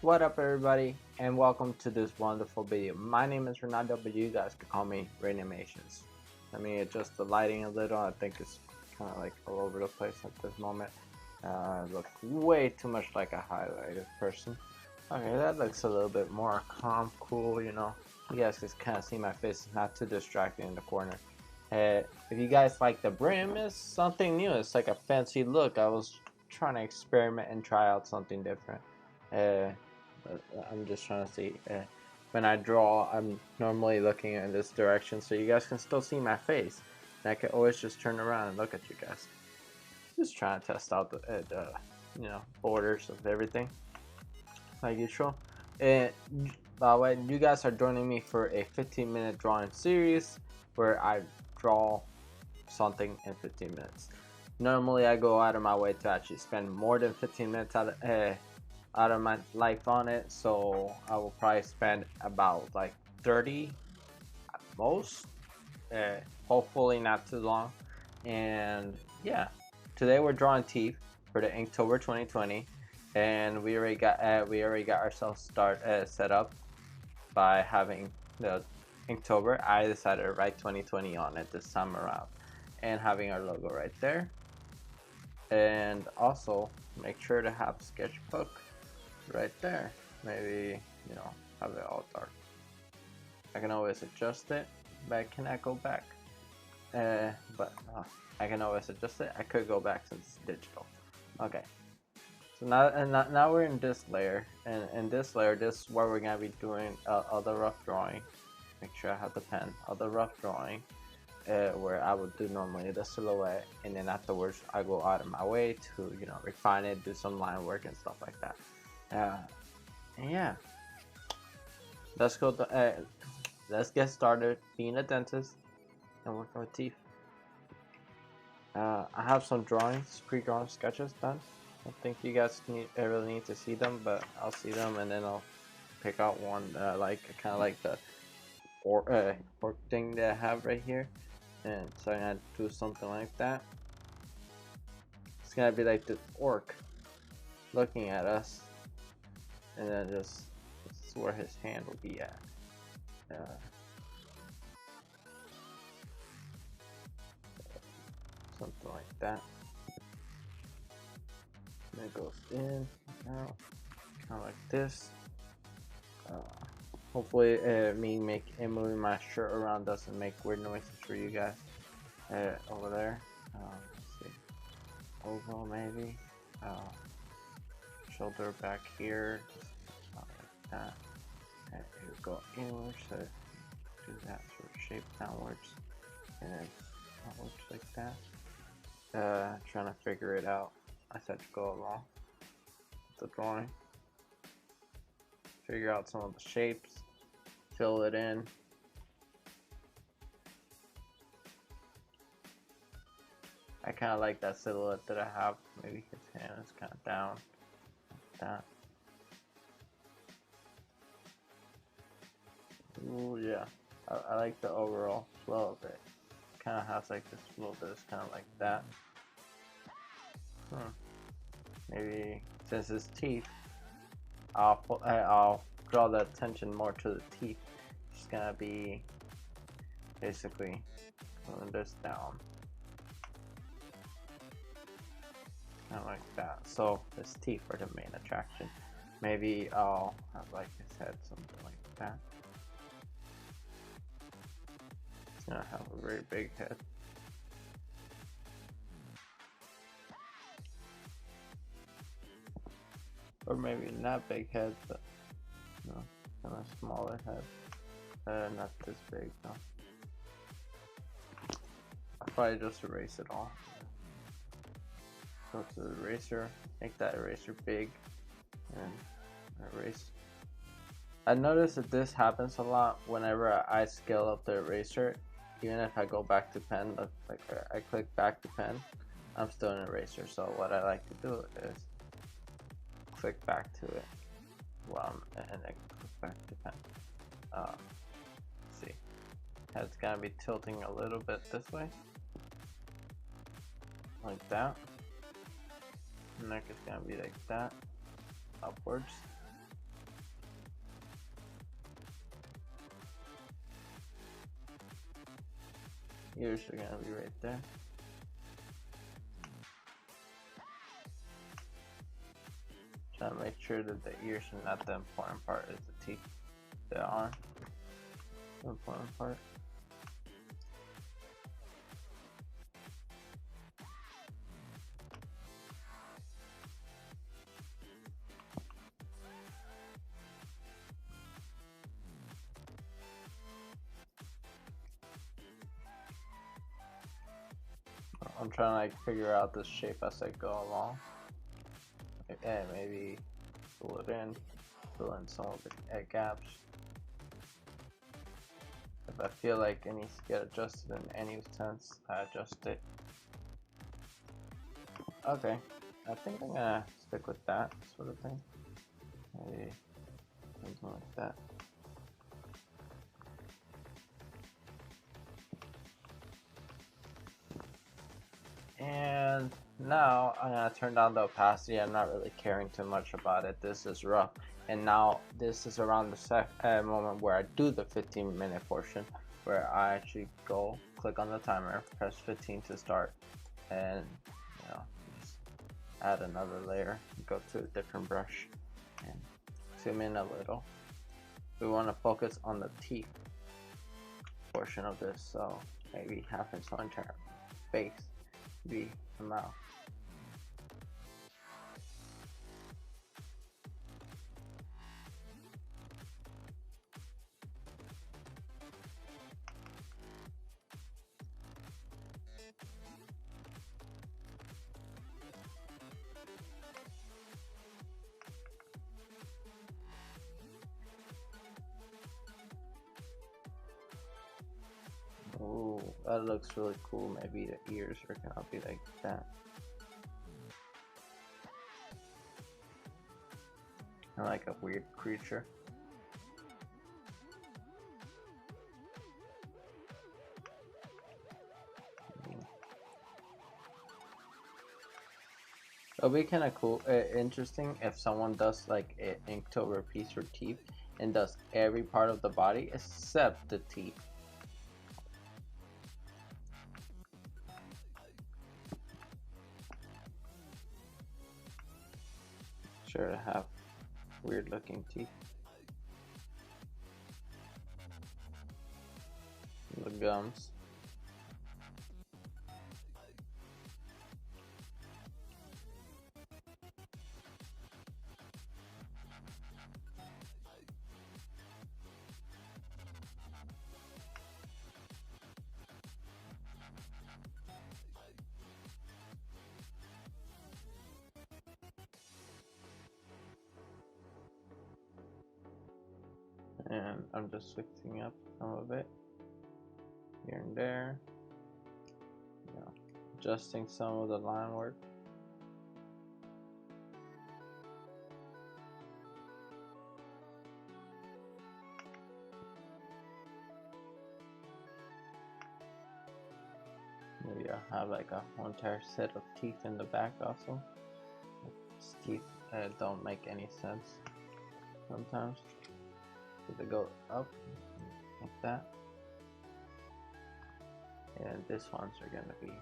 What up everybody and welcome to this wonderful video. My name is Reynaldo, but you guys can call me Reynamations. Let me adjust the lighting a little. I think it's kind of like all over the place at this moment. I look way too much like a highlighted person. Okay, that looks a little bit more calm, cool, you know. You guys can kind of see my face, it's not too distracting in the corner. If you guys like the brim, it's something new. It's like a fancy look. I was trying to experiment and try out something different. I'm just trying to see. When I draw, I'm normally looking in this direction, so you guys can still see my face. And I can always just turn around and look at you guys. Just trying to test out the borders of everything, like usual. And by the way, you guys are joining me for a 15-minute drawing series where I draw something in 15 minutes. Normally, I go out of my way to actually spend more than 15 minutes out of my life on it, so I will probably spend about like 30 at most, hopefully not too long. And yeah, today we're drawing teeth for the Inktober 2020, and we already got ourselves set up by having the Inktober. I decided to write 2020 on it this time around, and having our logo right there, and also make sure to have sketchbook right there. Maybe, you know, have it all dark. I can always adjust it, but I cannot go back. I can always adjust it. I could go back since it's digital. Okay. So now we're in this layer, and in this layer, this is where we're gonna be doing other rough drawing. Make sure I have the pen. Other rough drawing, where I would do normally the silhouette, and then afterwards I go out of my way to refine it, do some line work and stuff like that. And yeah, let's go. Let's get started being a dentist and working with teeth. I have some drawings, pre-drawn sketches done. I think you guys really need to see them, but I'll see them and then I'll pick out one like kind of like the fork thing that I have right here, and so I'm gonna do something like that. It's gonna be like the orc looking at us, and then this is where his hand will be at. Something like that. And it goes in, out, kind of like this. Hopefully, me moving my shirt around doesn't make weird noises for you guys. Over there. Let's see. Oval maybe. Shoulder back here, just like that. And it would go inwards, so do that sort of shape downwards, and then outwards like that. Trying to figure it out. I said to go along with the drawing. Figure out some of the shapes, fill it in. I kind of like that silhouette that I have. Maybe his hand is kind of down, like that. Ooh, yeah. I like the overall flow of it. Kind of has like this flow that is kind of like that. Maybe since it's teeth, I'll draw the attention more to the teeth. It's gonna be basically pulling this down, kind of like that. So his teeth are the main attraction. Maybe I'll have like his head, something like that. It's gonna have a very big head. Or maybe not big head, but kind of smaller head. Not this big though. I'll probably just erase it all. Go to the eraser, make that eraser big, and erase. I noticed that this happens a lot whenever I scale up the eraser. Even if I go back to pen, like I click back to pen, I'm still in eraser. So what I like to do is click back to it, and then click back to pen. Let's see, it's gonna be tilting a little bit this way, like that. Neck is gonna be like that, upwards. ears are gonna be right there. Trying to make sure that the ears are not the important part, is the teeth. They are the important part. I'm trying to like figure out this shape as I go along. And maybe fill it in, fill in some of the gaps. If I feel like it needs to get adjusted in any sense, I adjust it. Okay, I think I'm gonna stick with that sort of thing. Maybe something like that. And now I'm gonna turn down the opacity. I'm not really caring too much about it. This is rough. And now this is around the moment where I do the 15-minute portion, where I actually go click on the timer, press 15 to start, and just add another layer, go to a different brush, and zoom in a little. We want to focus on the teeth portion of this, so maybe half its entire face be the mouth. Ooh, that looks really cool. Maybe the ears are gonna be like that. Or like a weird creature. It'll be kind of cool, interesting if someone does like an Inktober piece for teeth and does every part of the body except the teeth. Sure to have weird looking teeth. The gums. And I'm just fixing up some of it here and there, adjusting some of the line work. Maybe I'll have like one entire set of teeth in the back also. These teeth don't make any sense sometimes. So they go up like that, and these ones are gonna be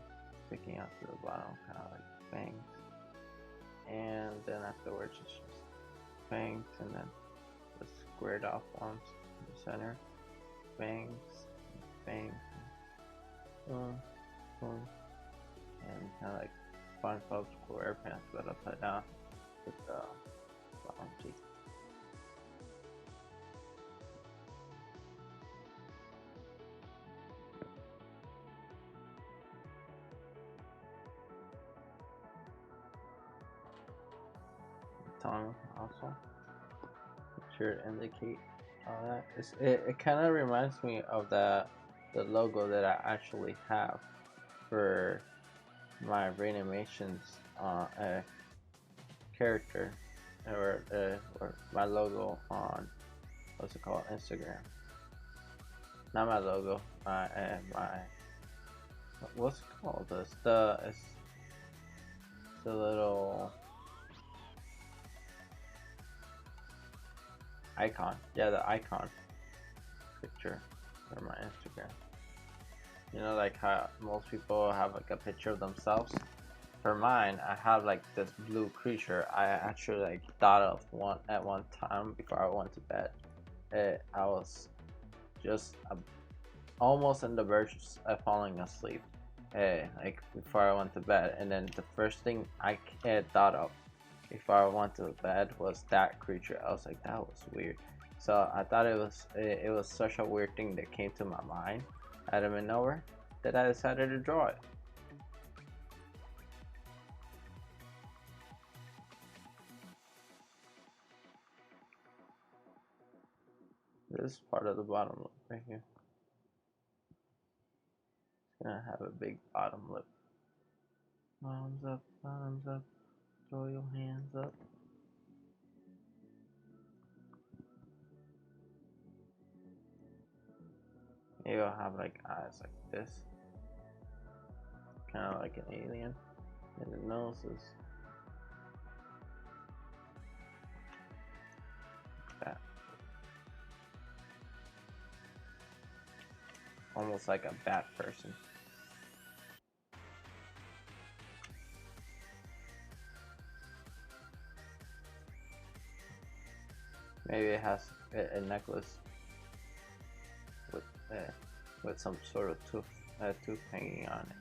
sticking out to the bottom, kind of like fangs. And then afterwards it's just fangs, and then the squared off ones in the center, fangs, fangs, and kind of like SpongeBob SquarePants but upside down with the bottom teeth. Tongue also. Make sure to indicate all that. It kind of reminds me of the logo that I actually have for my Reynamations character, or my logo on what's it called, Instagram. Not my logo, my what's it called, it's the little icon. Yeah, the icon picture for my Instagram. You know, like how most people have like a picture of themselves. For mine, I have like this blue creature. I actually like thought of one at one time before I went to bed. I was just almost on the verge of falling asleep, like before I went to bed, and then the first thing I thought of before I went to bed was that creature. I was like, that was weird. So I thought it was such a weird thing that came to my mind out of nowhere that I decided to draw it. This is part of the bottom lip right here. It's gonna have a big bottom lip. Bottoms up, throw your hands up. Maybe I'll have like eyes like this, kind of like an alien, and the nose is that, almost like a bat person. Maybe it has a necklace with some sort of tooth hanging on it.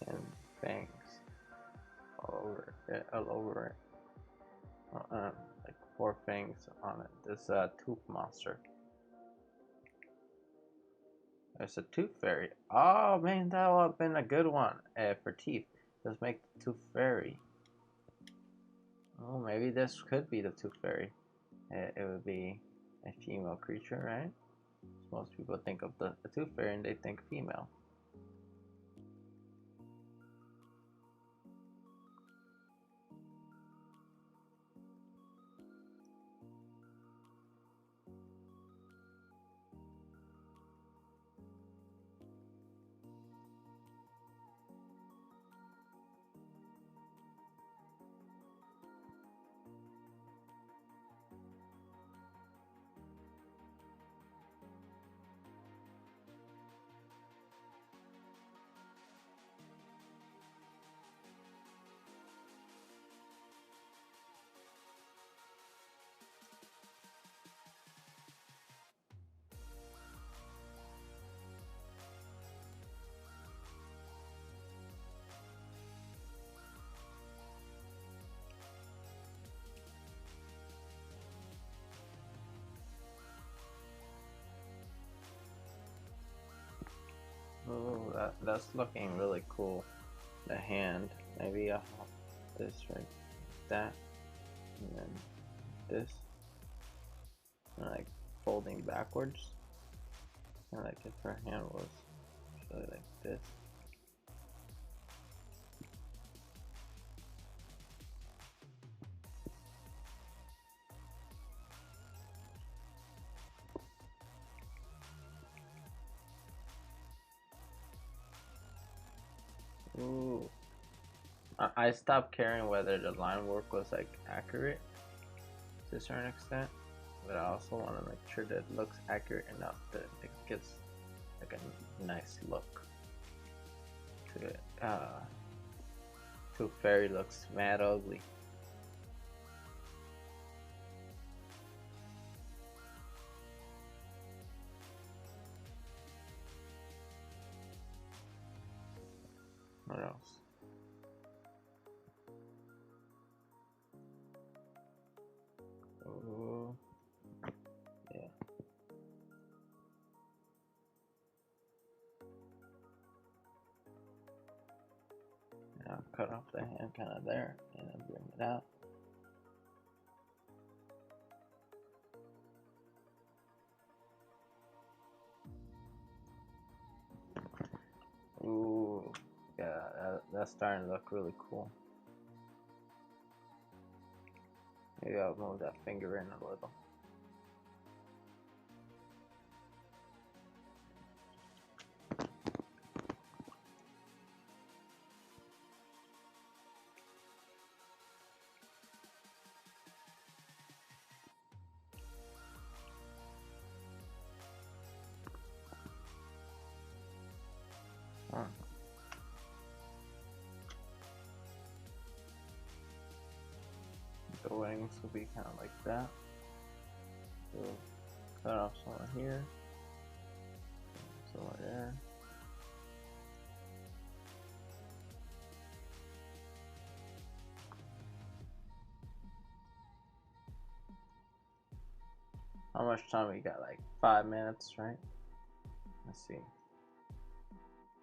And fangs all over it. Like 4 fangs on it. This tooth monster. There's a tooth fairy. Oh man, that would have been a good one for teeth. Let's make the tooth fairy. Oh, maybe this could be the tooth fairy. It would be a female creature, right? Most people think of the tooth fairy and they think female. Oh, that's looking really cool. The hand. Maybe I'll have this right, that, and then this, and like folding backwards. And like if her hand was really like this. Ooh. I stopped caring whether the line work was like accurate to a certain extent, but I also want to make sure that it looks accurate enough that it gets like a nice look to it. Tooth fairy looks mad ugly. What else? Ooh. Yeah. And I'll cut off the hand kind of there and then bring it out. Ooh. Yeah, that's starting to look really cool. Maybe I'll move that finger in a little. the wings will be kind of like that. So cut off somewhere here, somewhere there. How much time we got? Like 5 minutes, right? Let's see.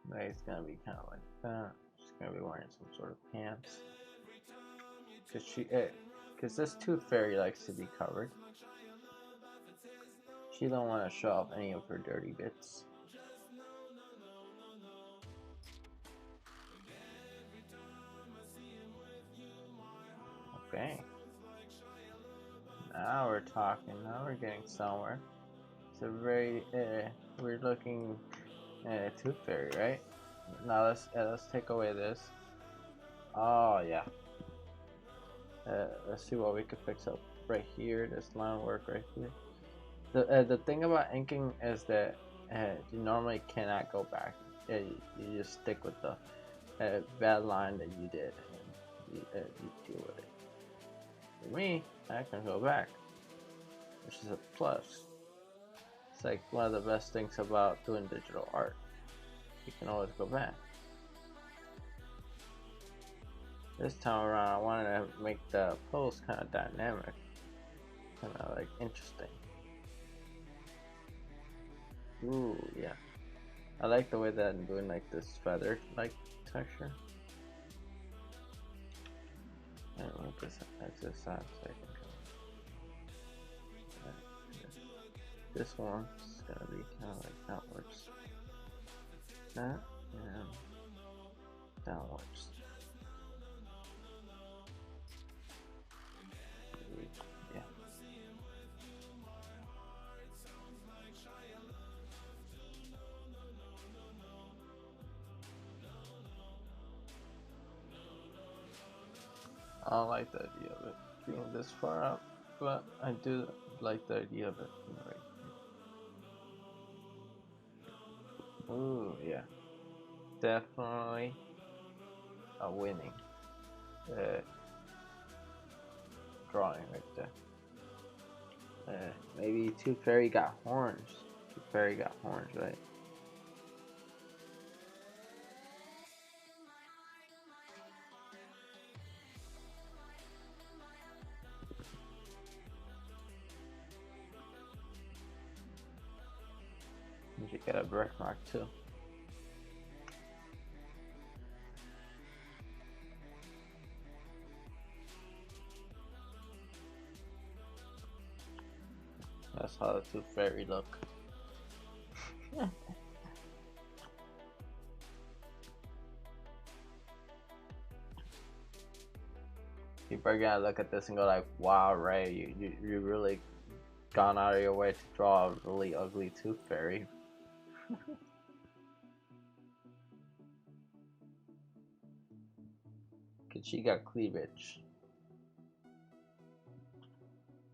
Like it's gonna be kind of like that. She's gonna be wearing some sort of pants. Cause this tooth fairy likes to be covered. She don't want to show off any of her dirty bits. Okay. Now we're talking. Now we're getting somewhere. It's a very weird looking tooth fairy, right? Now let's take away this. Oh yeah. Let's see what we can fix up right here. This line work right here. The thing about inking is that you normally cannot go back. You just stick with the bad line that you did, and you deal with it. For me, I can go back, which is a plus. It's like one of the best things about doing digital art. You can always go back. This time around, I wanted to make the pose kind of dynamic, kind of like interesting. Ooh, yeah. I like the way that I'm doing like this feather-like texture. And move this side so I can go. This one's gonna be kind of like downwards. That and downwards. Yeah. I don't like the idea of it being this far out, but I do like the idea of it being right here. Ooh, yeah. Definitely a winning drawing right there. Maybe Tooth Fairy got horns. Tooth Fairy got horns, right? You get a birthmark too. That's how the Tooth Fairy look. People are gonna look at this and go like, "Wow, Ray, you really gone out of your way to draw a really ugly Tooth Fairy." Cause she got cleavage.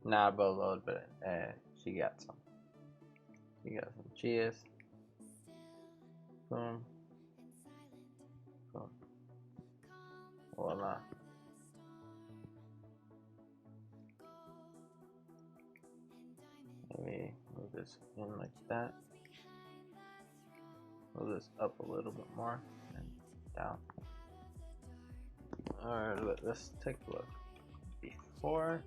Nah, but a little bit. She got some. She got some. Cheers. Boom. Boom. Voila. Maybe move this in like that. Move this up a little bit more and down. Alright, let's take a look. Before,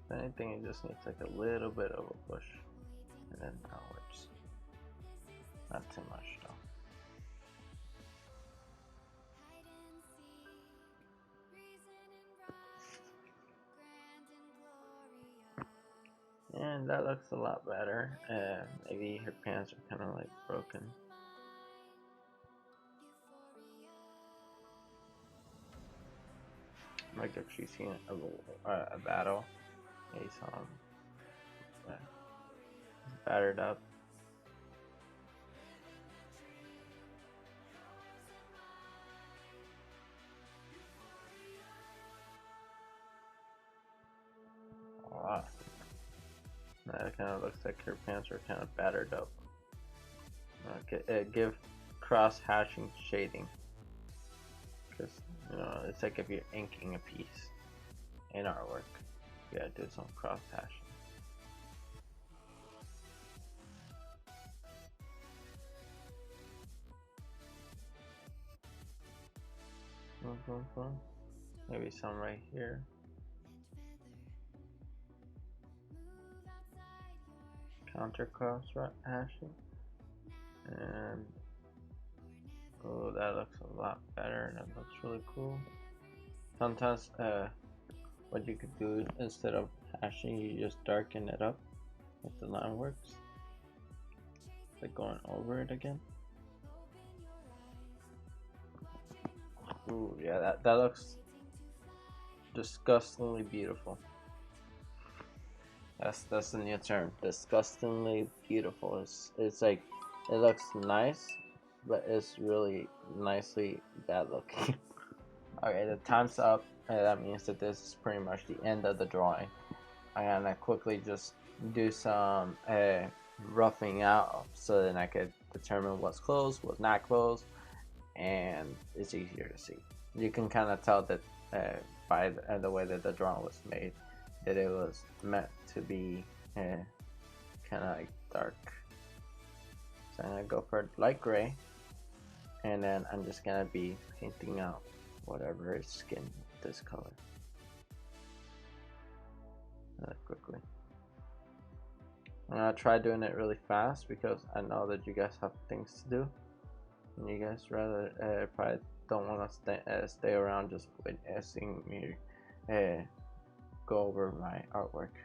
if anything, it just needs like a little bit of a push and then downwards. Not too much though. And that looks a lot better. Maybe her pants are kind of like broken. Like if she's seen a battle, maybe some battered up. Wow. That kind of looks like her pants are kind of battered up. Okay, give cross hatching shading. Because You know, it's like if you're inking a piece in artwork, you gotta do some cross hashing. Maybe some right here. Counter cross hashing. And oh, that looks a lot better. That looks really cool. Sometimes what you could do instead of hashing, you just darken it up if the line works, like going over it again. Ooh, yeah, that looks disgustingly beautiful. That's the new term, disgustingly beautiful. It's like, it looks nice, but it's really nicely bad looking. Okay, the time's up, and that means that this is pretty much the end of the drawing. I'm gonna quickly just do some roughing out so then I could determine what's closed, what's not closed, and it's easier to see. You can kind of tell that by the way that the drawing was made, that it was meant to be kind of like dark. So I'm gonna go for light gray, and then I'm just gonna be painting out whatever is skin this color quickly. I'm gonna try doing it really fast because I know that you guys have things to do, and you guys rather probably don't want to stay around just witnessing me go over my artwork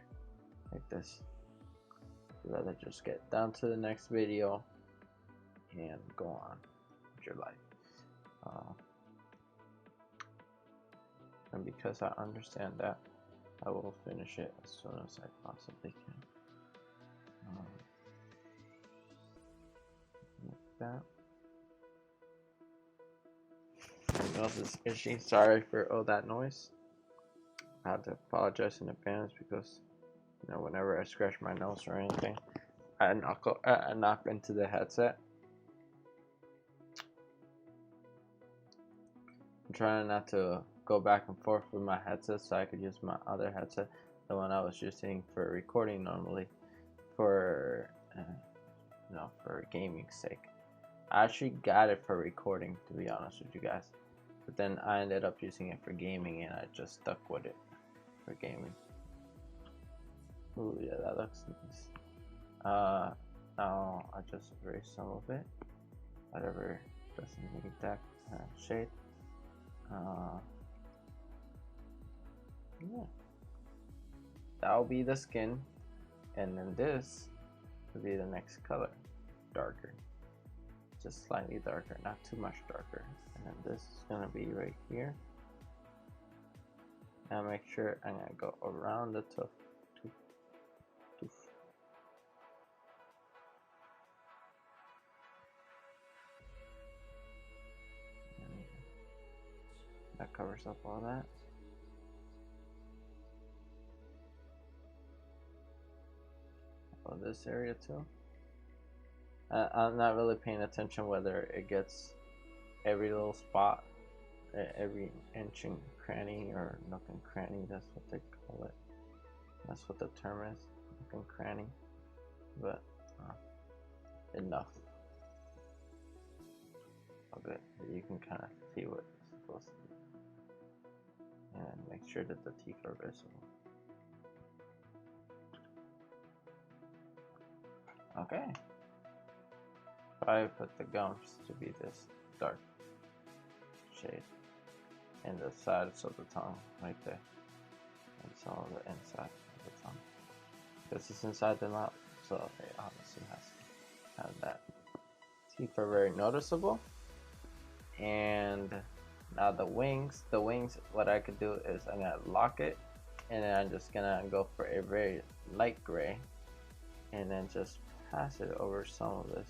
like this. You'd rather just get down to the next video and go on with your life. And because I understand that, I will finish it as soon as I possibly can. Like that. My nose is itchy. Sorry for all that noise. I have to apologize in advance because, you know, whenever I scratch my nose or anything, I knock into the headset. I'm trying not to go back and forth with my headset so I could use my other headset, the one I was using for recording normally, for you know, for gaming's sake. I actually got it for recording, to be honest with you guys, but then I ended up using it for gaming, and I just stuck with it for gaming. Ooh, yeah, that looks nice. Now I just erase some of it, whatever doesn't need that shade. Yeah, that'll be the skin, and then this will be the next color, darker, just slightly darker, not too much darker. And then this is gonna be right here. Now make sure I'm gonna go around the tooth. That covers up all that. Oh, this area too. I'm not really paying attention whether it gets every little spot, every inch and cranny or nook and cranny. That's what they call it. That's what the term is, nook and cranny. But enough of it that you can kind of see what it's supposed to be, and make sure that the teeth are visible. Okay. I put the gums to be this dark shade, and the sides of the tongue right there, and some of the inside of the tongue. This is inside the mouth, so it obviously has to have that. Teeth are very noticeable. And now the wings, what I could do is I'm gonna lock it, and then I'm just gonna go for a very light gray, and then just pass it over some of this.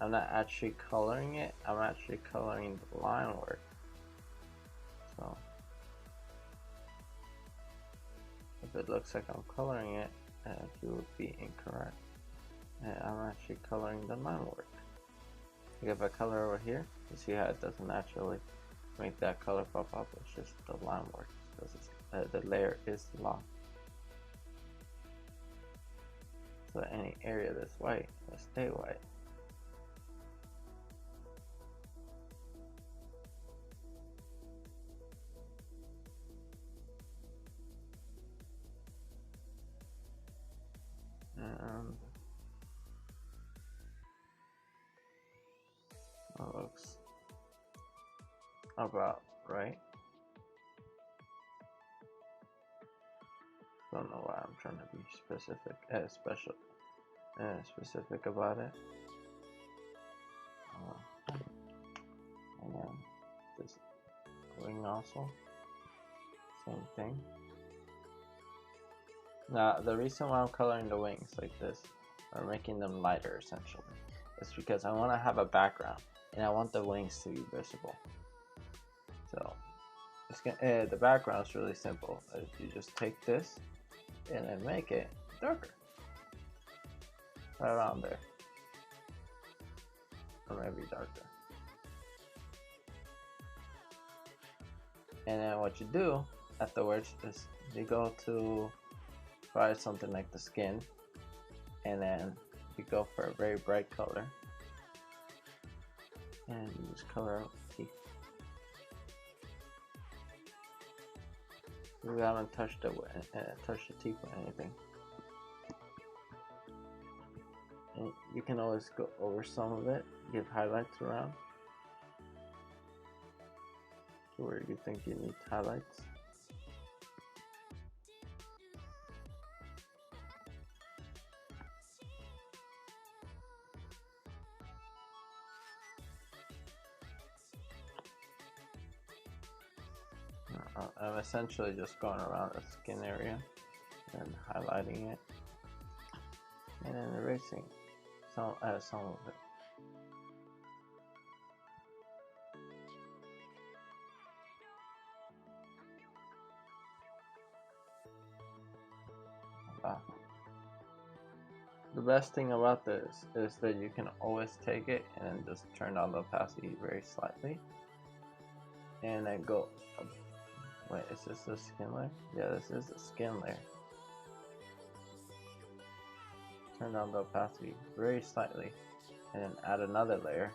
I'm not actually coloring it, I'm actually coloring the line work. So if it looks like I'm coloring it, you would be incorrect. I'm actually coloring the line work. If I color over here, you see how it doesn't actually make that color pop up. It's just the line works because the layer is locked. So any area that's white will stay white. And that looks about right. Don't know why I'm trying to be specific, specific about it. And then this wing also, same thing. Now the reason why I'm coloring the wings like this, or making them lighter essentially, is because I want to have a background and I want the wings to be visible. So the background is really simple. You just take this and then make it darker, right around there, or maybe darker. And then what you do afterwards is you go to try something like the skin, and then you go for a very bright color, and you just color out the teeth. We haven't touched the teeth with anything. And you can always go over some of it, give highlights around to where you think you need highlights. I'm essentially just going around the skin area and highlighting it, and then erasing some of it. The best thing about this is that you can always take it and then just turn down the opacity very slightly, and then go. Wait, is this the skin layer? Yeah, this is the skin layer. Turn down the opacity very slightly, and then add another layer,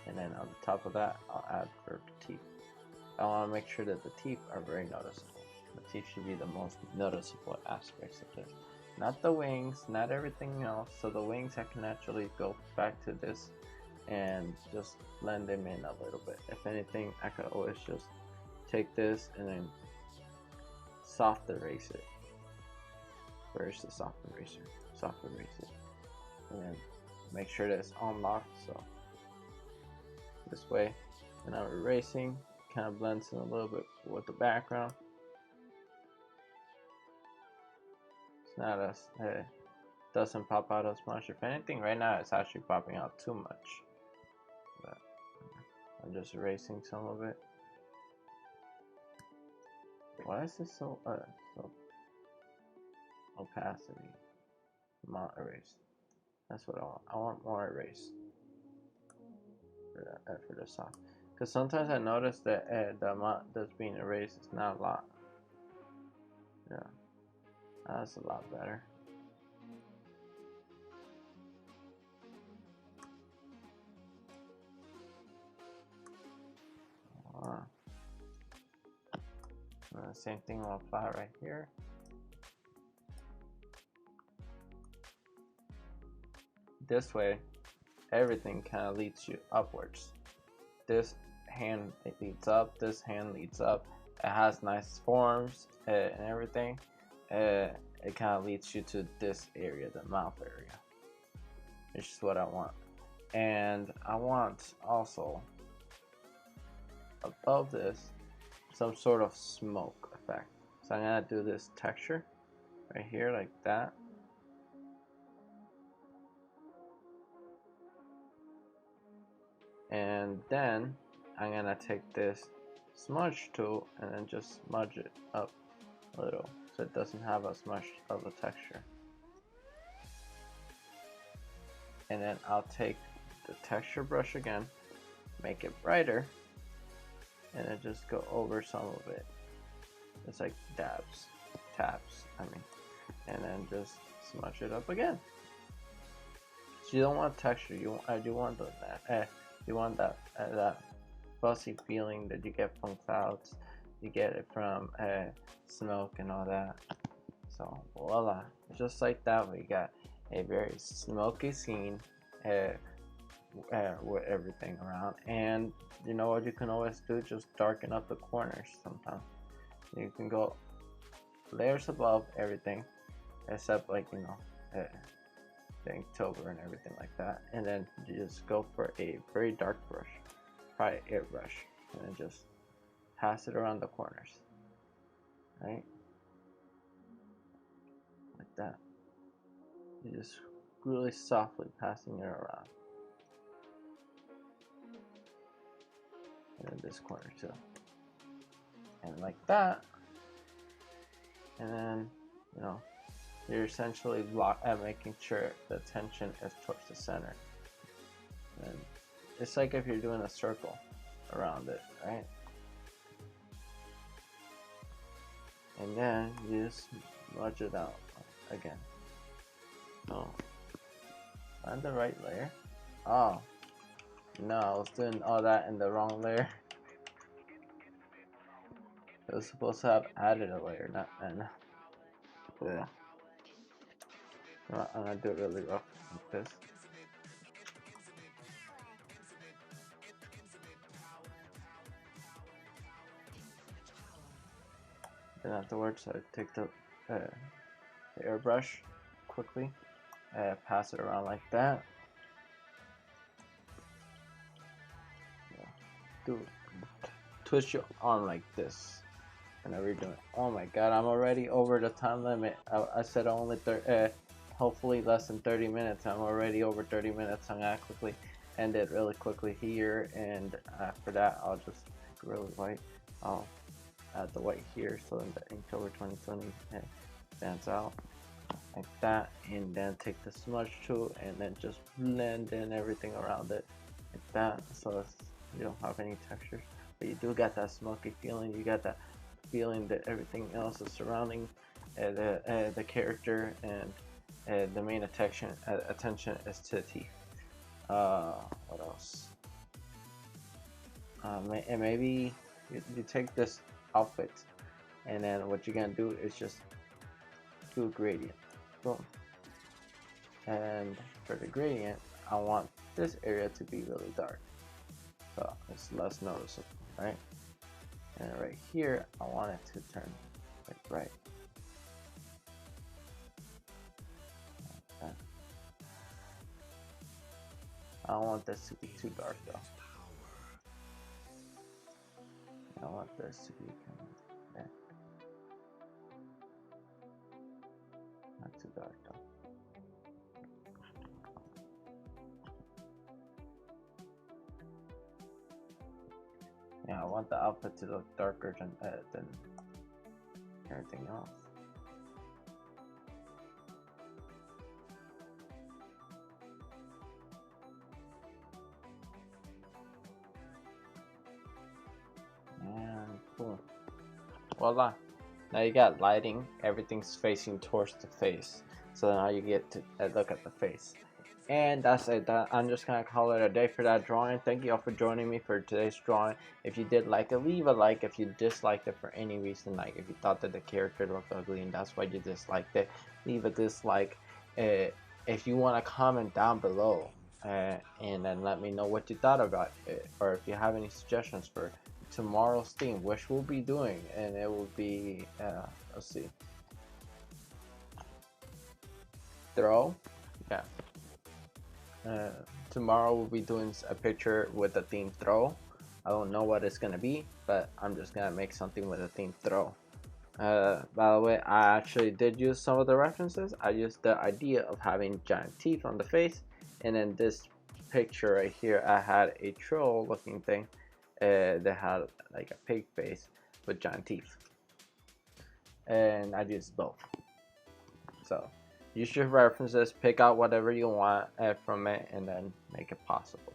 and then on the top of that, I'll add for the teeth. I want to make sure that the teeth are very noticeable. The teeth should be the most noticeable aspects of this. Not the wings, not everything else. So the wings, I can actually go back to this and just blend them in a little bit. If anything, I could always just take this and then soft erase it. Where's the soft eraser? Soft erase it. And then make sure that it's unlocked. So this way, and I'm erasing, kind of blends in a little bit with the background. It's not as, doesn't pop out as much. If anything, right now it's actually popping out too much. But I'm just erasing some of it. Why is this so opacity? Not erase. That's what I want. I want more erase for the soft. Because sometimes I notice that the amount that's being erased is not a lot. Yeah, that's a lot better. Same thing will apply right here. This way, everything kind of leads you upwards. This hand it leads up, this hand leads up. It has nice forms and everything. It kind of leads you to this area, the mouth area, which is what I want. And I want also above this some sort of smoke effect. So I'm gonna do this texture right here like that. And then I'm gonna take this smudge tool and then just smudge it up a little so it doesn't have as much of a texture. And then I'll take the texture brush again, make it brighter, and then just go over some of it. It's like taps, I mean, and then just smudge it up again. So you don't want texture. You want that fuzzy feeling that you get from clouds. You get it from smoke and all that. So voila, just like that, we got a very smoky scene with everything around. And you know what you can always do? Just darken up the corners sometimes. You can go layers above everything, except like, you know, the Inktober and everything like that. And then you just go for a very dark brush, probably airbrush, and then just pass it around the corners, right? Like that. You just really softly passing it around. And then this corner too. And like that. And then, you know, you're essentially making sure the tension is towards the center. And it's like if you're doing a circle around it, right? And then you just smudge it out again. Oh, find the right layer. Oh, no, I was doing all that in the wrong layer. It was supposed to have added a layer, not and yeah. I'm gonna do it really rough like this. Then afterwards, I take the airbrush quickly, pass it around like that. Do twist your arm like this whenever you're doing it. Oh my god, I'm already over the time limit. I said only hopefully less than 30 minutes. I'm already over 30 minutes. I'm gonna quickly end it really quickly here, and after that I'll just pick really white. I'll add the white here so that the Inktober 2020 stands out like that, and then take the smudge tool and then just blend in everything around it like that, so you don't have any textures, but you do get that smoky feeling. You got that feeling that everything else is surrounding the character, and the main attention is to the teeth. What else? And maybe you take this outfit, and then what you're gonna do is just do a gradient. Boom. And for the gradient, I want this area to be really dark, so it's less noticeable, right? And right here, I want it to turn like bright. Like that. I don't want this to be too dark though. I want this to be kind of there. Not too dark though. Yeah, I want the outfit to look darker than everything else. And boom. Voila. Now you got lighting, everything's facing towards the face. So now you get to look at the face. And that's it. I'm just gonna call it a day for that drawing. Thank you all for joining me for today's drawing. If you did like it, leave a like. If you disliked it for any reason, like if you thought that the character looked ugly and that's why you disliked it, leave a dislike. If you want to comment down below, and then let me know what you thought about it, or if you have any suggestions for tomorrow's theme, which we'll be doing, and it will be let's see, throw. Yeah. Tomorrow we'll be doing a picture with the theme throw. I don't know what it's gonna be, but I'm just gonna make something with the theme throw. By the way, I actually did use some of the references. I used the idea of having giant teeth on the face, and then this picture right here, I had a troll looking thing that had like a pig face with giant teeth, and I used both. So use your references, pick out whatever you want from it, and then make it possible.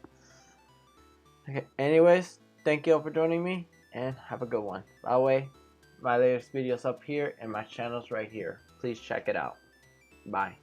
Okay, anyways, thank you all for joining me. and have a good one. By the way, my latest video's up here and my channel's right here. Please check it out. Bye.